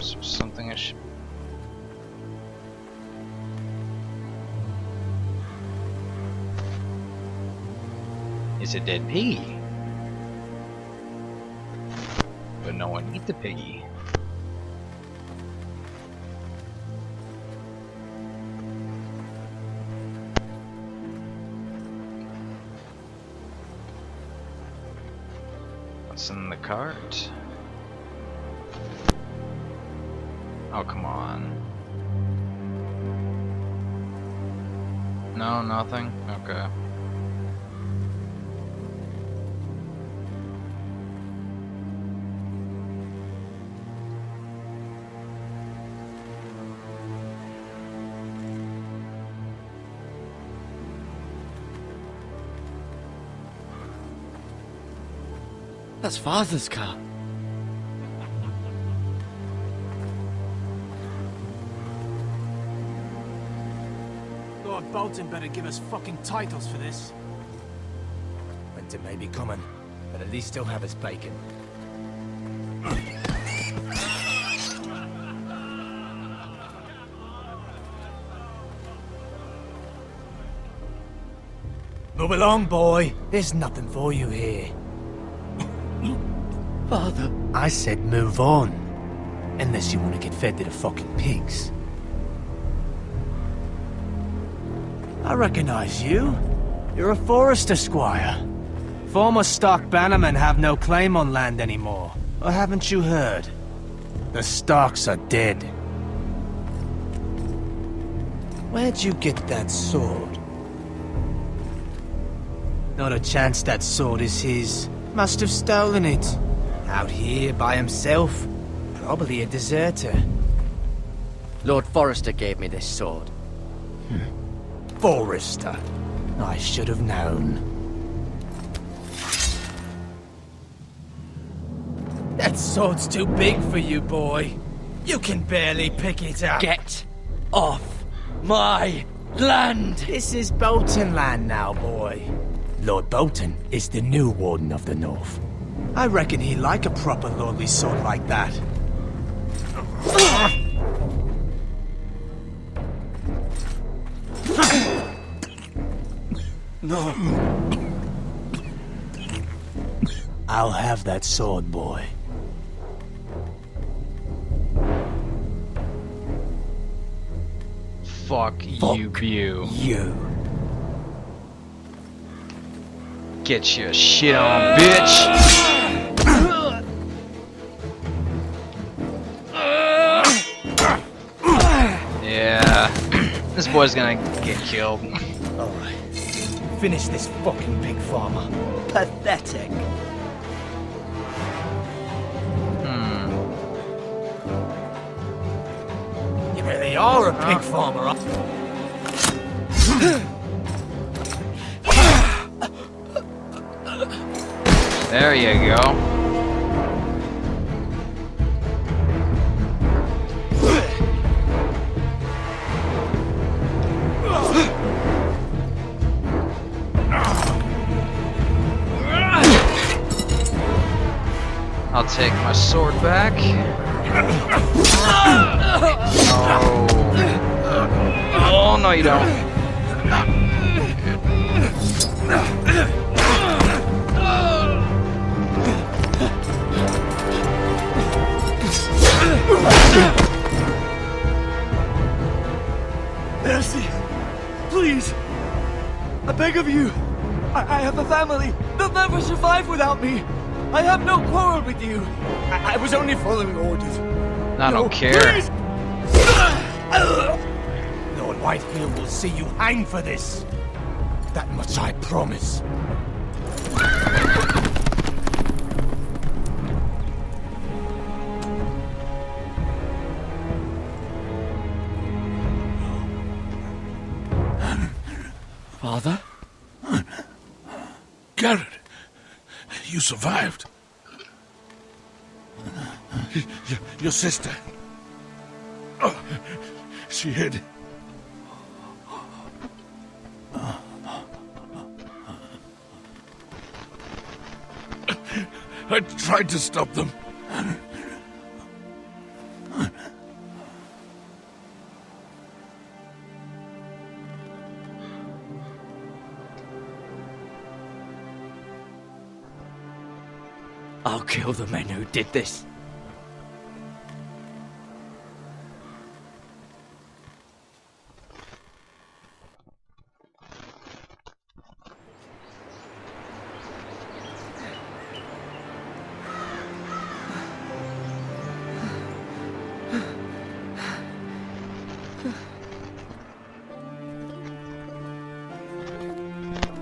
Is there something I should... It's a dead piggy. But no one eat the piggy. What's in the cart? Oh, come on. No, nothing? Okay. That's Father's car. Lord Bolton better give us fucking titles for this. Winter may be coming, but at least he'll have his bacon. Move along, boy. There's nothing for you here. Father. I said move on. Unless you want to get fed to the fucking pigs. I recognize you. You're a Forrester squire. Former Stark bannermen have no claim on land anymore. Or haven't you heard? The Starks are dead. Where'd you get that sword? Not a chance that sword is his. Must have stolen it. Out here by himself. Probably a deserter. Lord Forrester gave me this sword. Forrester. I should have known. That sword's too big for you, boy. You can barely pick it up. Get off my land! This is Bolton land now, boy. Lord Bolton is the new Warden of the North. I reckon he'd like a proper lordly sword like that. No. I'll have that sword, boy. Fuck you, Bew. You. Get your shit on, bitch! Yeah, this boy's gonna get killed. Alright. Finish this fucking pig farmer. Pathetic. You really are a pig farmer, There you go. I'll take my sword back. Oh. Oh, no you don't. Mercy! Please! I beg of you! I have a family! They'll never survive without me! I have no quarrel with you! I was only following orders. I don't care. Please. Lord Whitefield will see you hang for this. That much I promise. Father? Garrett, you survived. Your sister. Oh, she hid. I tried to stop them. I'll kill the men who did this.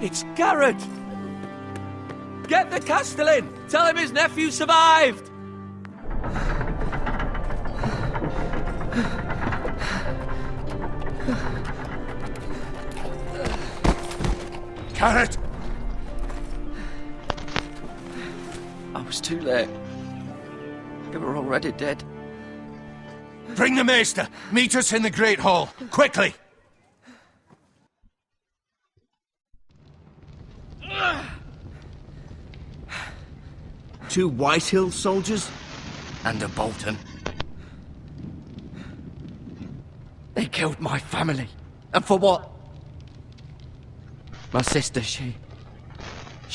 It's Garrett! Get the Castellan! Tell him his nephew survived! Garrett! I was too late. They were already dead. Bring the Maester! Meet us in the Great Hall! Quickly! Two Whitehill soldiers? And a Bolton. They killed my family. And for what? My sister, she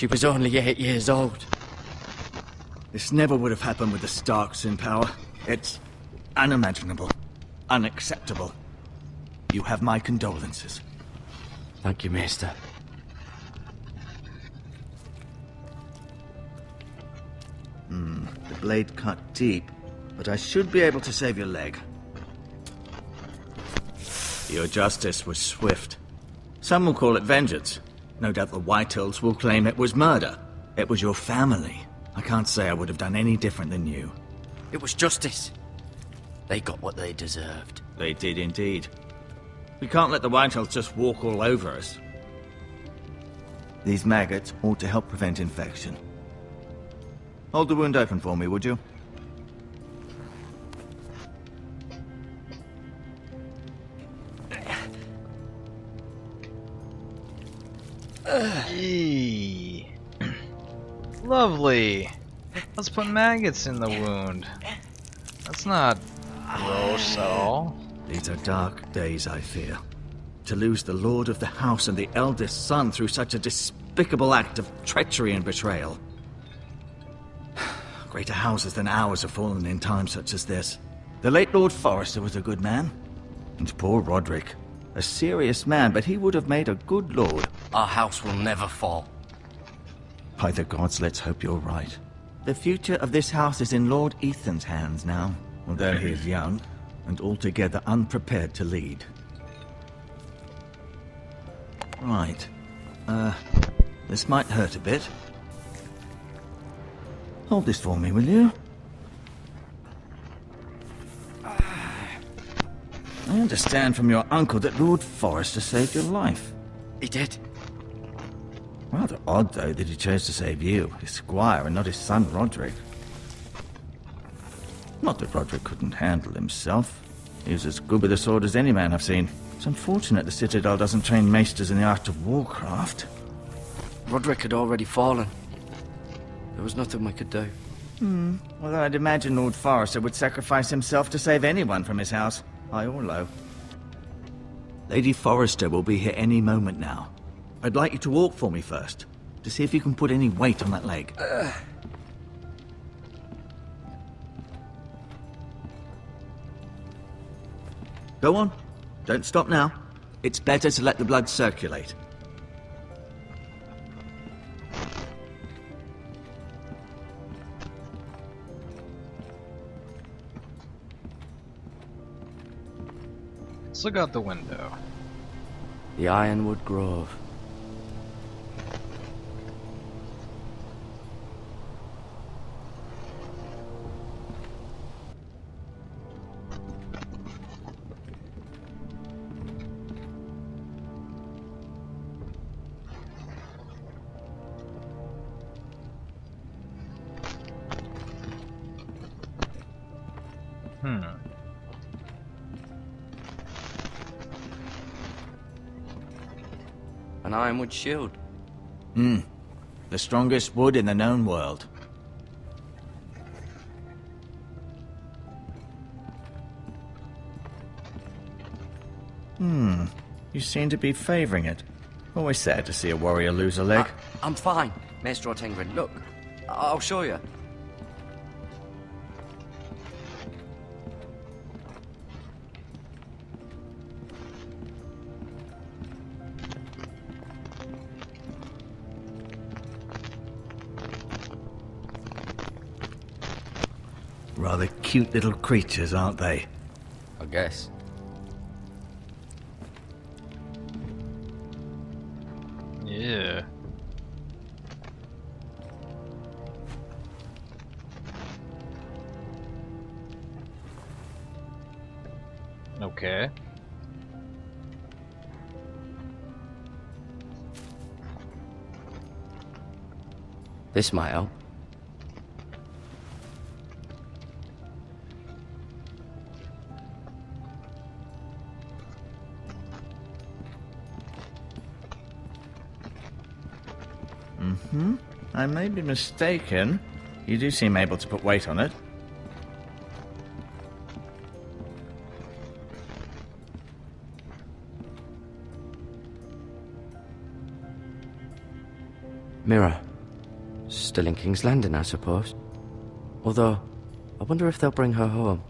was only 8 years old. This never would have happened with the Starks in power. It's unimaginable. Unacceptable. You have my condolences. Thank you, Maester. The blade cut deep, but I should be able to save your leg. Your justice was swift. Some will call it vengeance. No doubt the Whitehills will claim it was murder. It was your family. I can't say I would have done any different than you. It was justice. They got what they deserved. They did indeed. We can't let the Whitehills just walk all over us. These maggots ought to help prevent infection. Hold the wound open for me, would you? Eee. Lovely. Let's put maggots in the wound. That's not gross at all. These are dark days, I fear. To lose the lord of the house and the eldest son through such a despicable act of treachery and betrayal. Greater houses than ours have fallen in times such as this. The late Lord Forrester was a good man. And poor Roderick. A serious man, but he would have made a good lord. Our house will never fall. By the gods, let's hope you're right. The future of this house is in Lord Ethan's hands now, although he is young and altogether unprepared to lead. Right. This might hurt a bit. Hold this for me, will you? I understand from your uncle that Lord Forrester saved your life. He did. Rather odd, though, that he chose to save you, his squire, and not his son, Roderick. Not that Roderick couldn't handle himself. He was as good with a sword as any man I've seen. It's unfortunate the Citadel doesn't train maesters in the art of warcraft. Roderick had already fallen. There was nothing we could do. Although I'd imagine Lord Forrester would sacrifice himself to save anyone from his house, high or low. Lady Forrester will be here any moment now. I'd like you to walk for me first, to see if you can put any weight on that leg. Go on. Don't stop now. It's better to let the blood circulate. Let's look out the window. The Ironwood Grove. An ironwood shield. The strongest wood in the known world. You seem to be favoring it. Always sad to see a warrior lose a leg. I'm fine, Maester Ortengryn. Look, I'll show you. Rather cute little creatures, aren't they? I guess. Yeah. Okay. This might help. I may be mistaken. You do seem able to put weight on it. Mirror. Still in King's Landing, I suppose. Although, I wonder if they'll bring her home.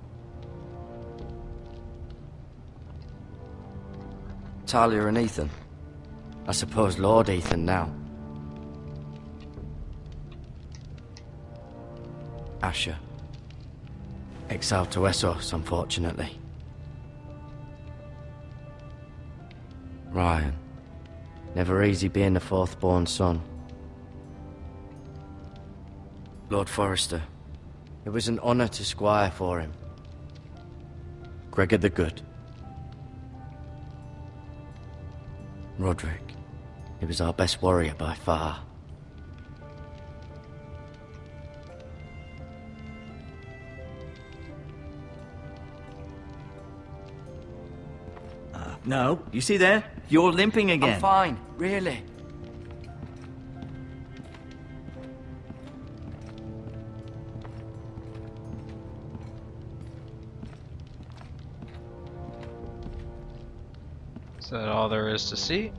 Talia and Ethan. I suppose Lord Ethan now. Asher. Exiled to Essos, unfortunately. Ryan. Never easy being the fourth-born son. Lord Forrester. It was an honor to squire for him. Gregor the Good. Roderick. He was our best warrior by far. No, you see there? You're limping again. I'm fine, really. Is that all there is to see?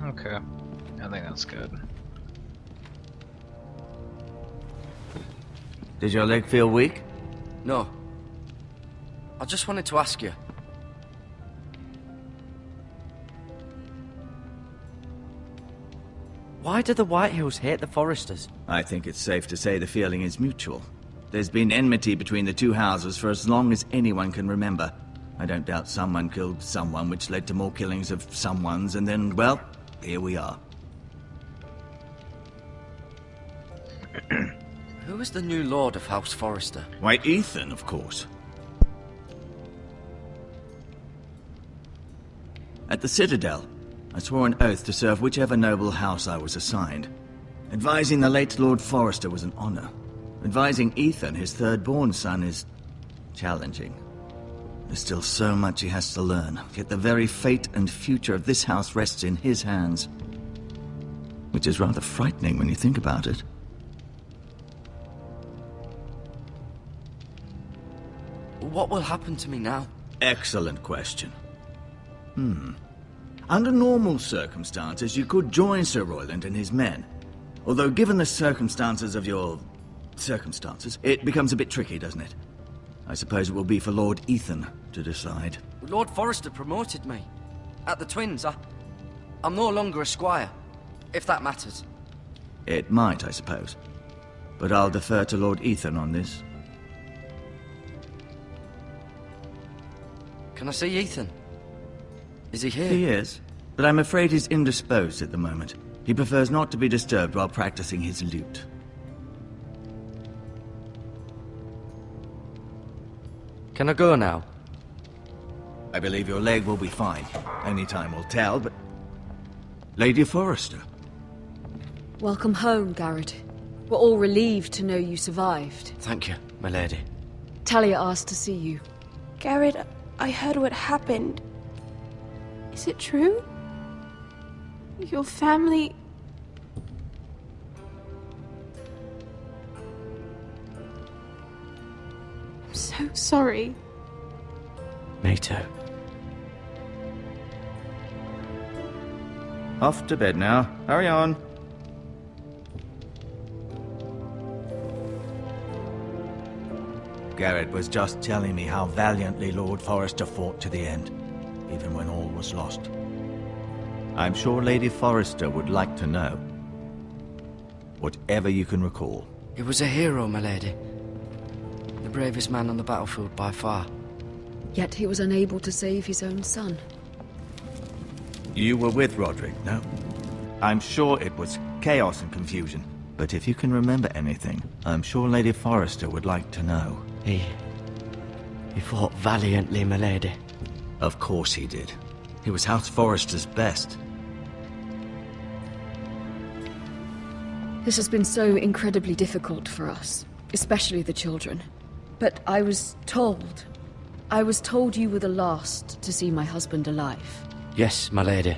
Okay. I think that's good. Did your leg feel weak? No. I just wanted to ask you. Why do the Whitehills hate the Forresters? I think it's safe to say the feeling is mutual. There's been enmity between the two houses for as long as anyone can remember. I don't doubt someone killed someone, which led to more killings of someones, and then, well, here we are. Who is the new Lord of House Forrester? Why, Ethan, of course. At the Citadel, I swore an oath to serve whichever noble house I was assigned. Advising the late Lord Forrester was an honor. Advising Ethan, his third-born son, is challenging. There's still so much he has to learn, yet the very fate and future of this house rests in his hands. Which is rather frightening when you think about it. What will happen to me now? Excellent question. Under normal circumstances, you could join Sir Royland and his men. Although given the circumstances of your circumstances, it becomes a bit tricky, doesn't it? I suppose it will be for Lord Ethan to decide. Lord Forrester promoted me. At the Twins, I'm no longer a squire, if that matters. It might, I suppose. But I'll defer to Lord Ethan on this. Can I see Ethan? Is he here? He is, but I'm afraid he's indisposed at the moment. He prefers not to be disturbed while practicing his lute. Can I go now? I believe your leg will be fine. Only time will tell, but... Lady Forrester. Welcome home, Garrett. We're all relieved to know you survived. Thank you, my lady. Talia asked to see you. Garrett, I heard what happened. Is it true? Your family... I'm so sorry. Me too. Off to bed now. Hurry on. Garrett was just telling me how valiantly Lord Forrester fought to the end, even when all was lost. I'm sure Lady Forrester would like to know. Whatever you can recall. He was a hero, my lady. The bravest man on the battlefield by far. Yet he was unable to save his own son. You were with Roderick, no? I'm sure it was chaos and confusion. But if you can remember anything, I'm sure Lady Forrester would like to know. He fought valiantly, my lady. Of course he did. He was House Forrester's best. This has been so incredibly difficult for us, especially the children. But I was told you were the last to see my husband alive. Yes, my lady.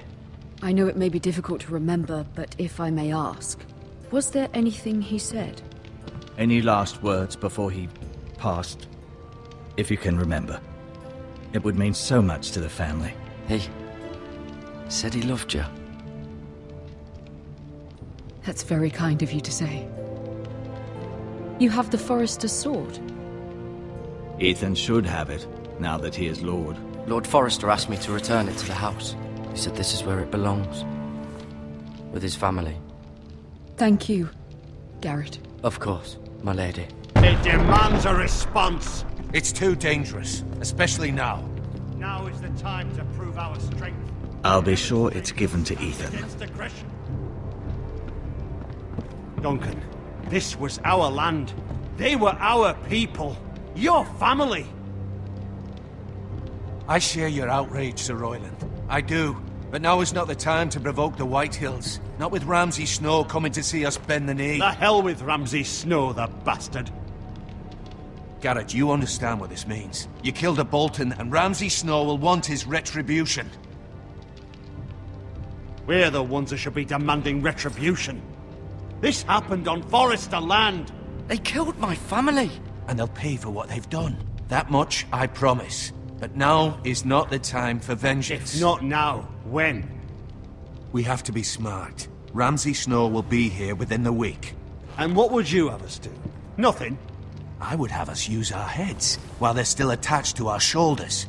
I know it may be difficult to remember, but if I may ask, was there anything he said? Any last words before he passed? If you can remember. It would mean so much to the family. He said he loved you. That's very kind of you to say. You have the Forrester's sword. Ethan should have it, now that he is Lord. Lord Forrester asked me to return it to the house. He said this is where it belongs. With his family. Thank you, Garrett. Of course, my lady. It demands a response. It's too dangerous, especially now. Now is the time to prove our strength. I'll be sure it's given to Ethan. Against aggression. Duncan, this was our land. They were our people. Your family. I share your outrage, Sir Royland. I do. But now is not the time to provoke the Whitehills. Not with Ramsay Snow coming to see us bend the knee. The hell with Ramsay Snow, the bastard. Garrett, you understand what this means. You killed a Bolton, and Ramsay Snow will want his retribution. We're the ones that should be demanding retribution. This happened on Forrester land. They killed my family. And they'll pay for what they've done. That much, I promise. But now is not the time for vengeance. If not now, when? We have to be smart. Ramsay Snow will be here within the week. And what would you have us do? Nothing. I would have us use our heads, while they're still attached to our shoulders.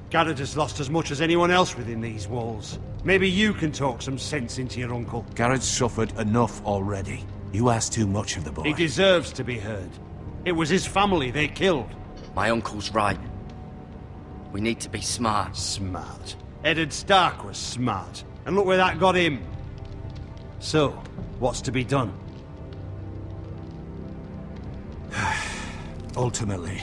Garrett has lost as much as anyone else within these walls. Maybe you can talk some sense into your uncle. Garrett's suffered enough already. You ask too much of the boy. He deserves to be heard. It was his family they killed. My uncle's right. We need to be smart. Smart. Eddard Stark was smart. And look where that got him. So, what's to be done? Ultimately,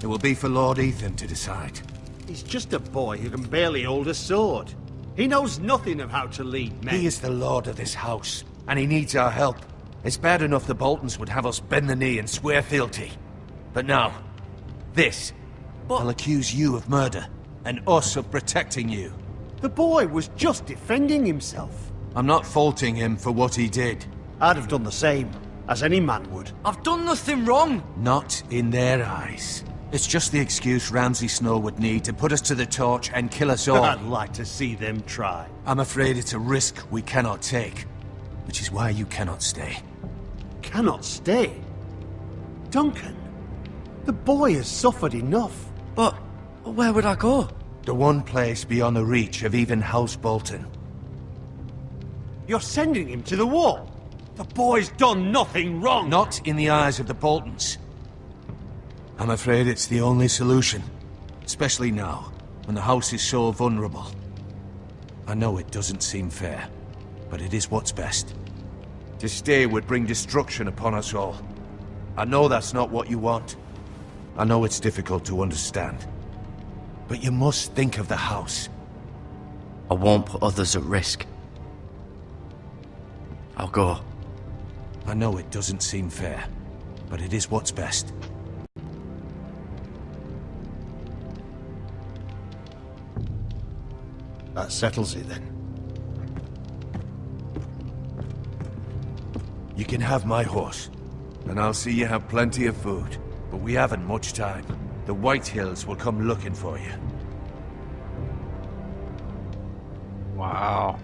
it will be for Lord Ethan to decide. He's just a boy who can barely hold a sword. He knows nothing of how to lead men. He is the lord of this house, and he needs our help. It's bad enough the Boltons would have us bend the knee and swear fealty. But now, this. I'll accuse you of murder, and us of protecting you. The boy was just defending himself. I'm not faulting him for what he did. I'd have done the same, as any man would. I've done nothing wrong. Not in their eyes. It's just the excuse Ramsay Snow would need to put us to the torch and kill us all. I'd like to see them try. I'm afraid it's a risk we cannot take, which is why you cannot stay. Cannot stay? Duncan, the boy has suffered enough. But where would I go? The one place beyond the reach of even House Bolton. You're sending him to the wall. The boy's done nothing wrong. Not in the eyes of the Boltons. I'm afraid it's the only solution. Especially now, when the house is so vulnerable. I know it doesn't seem fair, but it is what's best. To stay would bring destruction upon us all. I know that's not what you want. I know it's difficult to understand. But you must think of the house. I won't put others at risk. I'll go. I know it doesn't seem fair, but it is what's best. That settles it then. You can have my horse, and I'll see you have plenty of food. But we haven't much time. The Whitehills will come looking for you. Wow.